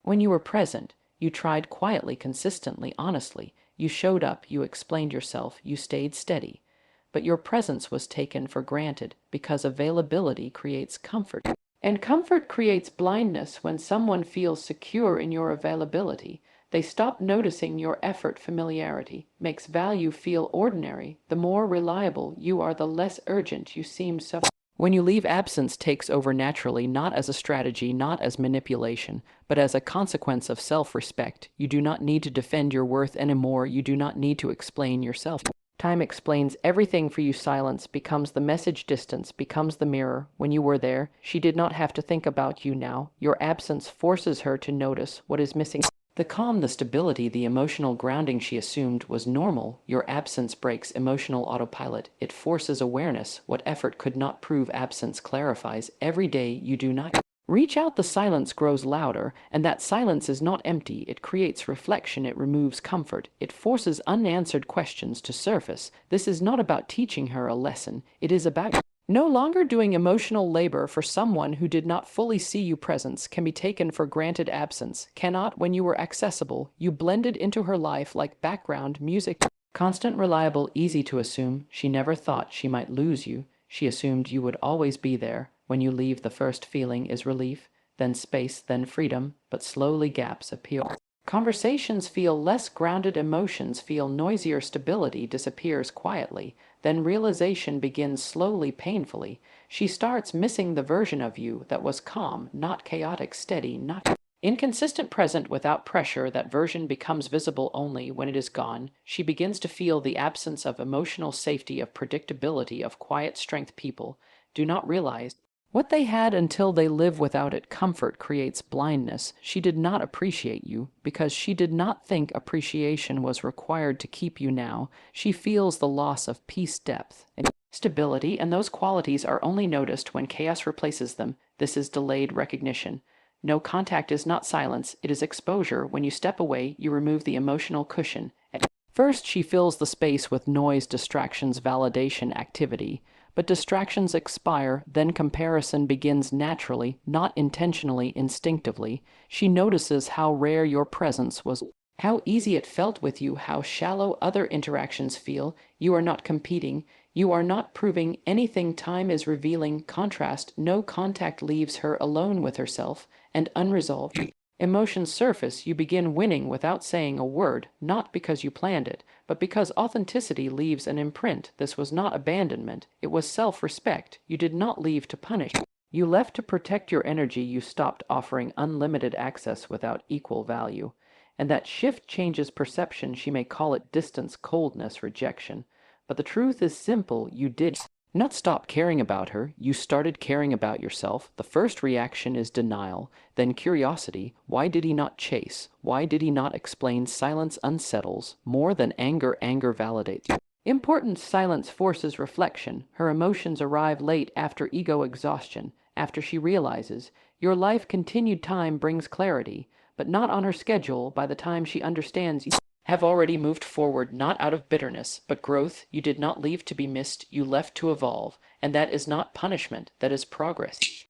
When you were present, you tried quietly, consistently, honestly. You showed up, you explained yourself, you stayed steady. But your presence was taken for granted because availability creates comfort. And comfort creates blindness. When someone feels secure in your availability, they stop noticing your effort. Familiarity makes value feel ordinary. The more reliable you are, the less urgent you seem. When you leave, absence takes over naturally, not as a strategy, not as manipulation, but as a consequence of self-respect. You do not need to defend your worth anymore. You do not need to explain yourself. Time explains everything for you. Silence becomes the message. Distance becomes the mirror. When you were there, she did not have to think about you now. Your absence forces her to notice what is missing. The calm, the stability, the emotional grounding she assumed was normal. Your absence breaks emotional autopilot. It forces awareness. What effort could not prove, absence clarifies. Every day you do not reach out, the silence grows louder, and that silence is not empty. It creates reflection. It removes comfort. It forces unanswered questions to surface. This is not about teaching her a lesson. It is about no longer doing emotional labor for someone who did not fully see you. Presence can be taken for granted. Absence cannot. When you were accessible, you blended into her life like background music. Constant, reliable, easy to assume. She never thought she might lose you. She assumed you would always be there. When you leave, the first feeling is relief, then space, then freedom, but slowly gaps appear. Conversations feel less grounded, emotions feel noisier, stability disappears quietly, then realization begins slowly, painfully. She starts missing the version of you that was calm, not chaotic, steady, not inconsistent, present without pressure. That version becomes visible only when it is gone. She begins to feel the absence of emotional safety, of predictability, of quiet strength. People do not realize what they had until they live without it. Comfort creates blindness. She did not appreciate you because she did not think appreciation was required to keep you. Now she feels the loss of peace, depth, and stability, and those qualities are only noticed when chaos replaces them. This is delayed recognition. No contact is not silence, it is exposure. When you step away, you remove the emotional cushion. At first, she fills the space with noise, distractions, validation, activity. But distractions expire, then comparison begins naturally, not intentionally, instinctively. She notices how rare your presence was, how easy it felt with you, how shallow other interactions feel. You are not competing. You are not proving anything. Time is revealing contrast. No contact leaves her alone with herself and unresolved. Emotions surface. You begin winning without saying a word, not because you planned it, but because authenticity leaves an imprint. This was not abandonment, it was self-respect. You did not leave to punish. You left to protect your energy. You stopped offering unlimited access without equal value. And that shift changes perception. She may call it distance, coldness, rejection. But the truth is simple. You did not stop caring about her, you started caring about yourself. The first reaction is denial, then curiosity. Why did he not chase? Why did he not explain? Silence unsettles more than anger. Anger validates. Important. Silence forces reflection. Her emotions arrive late, after ego exhaustion, after she realizes your life continued. Time brings clarity, but not on her schedule. By the time she understands, you have already moved forward, not out of bitterness, but growth. You did not leave to be missed, you left to evolve, and that is not punishment, that is progress.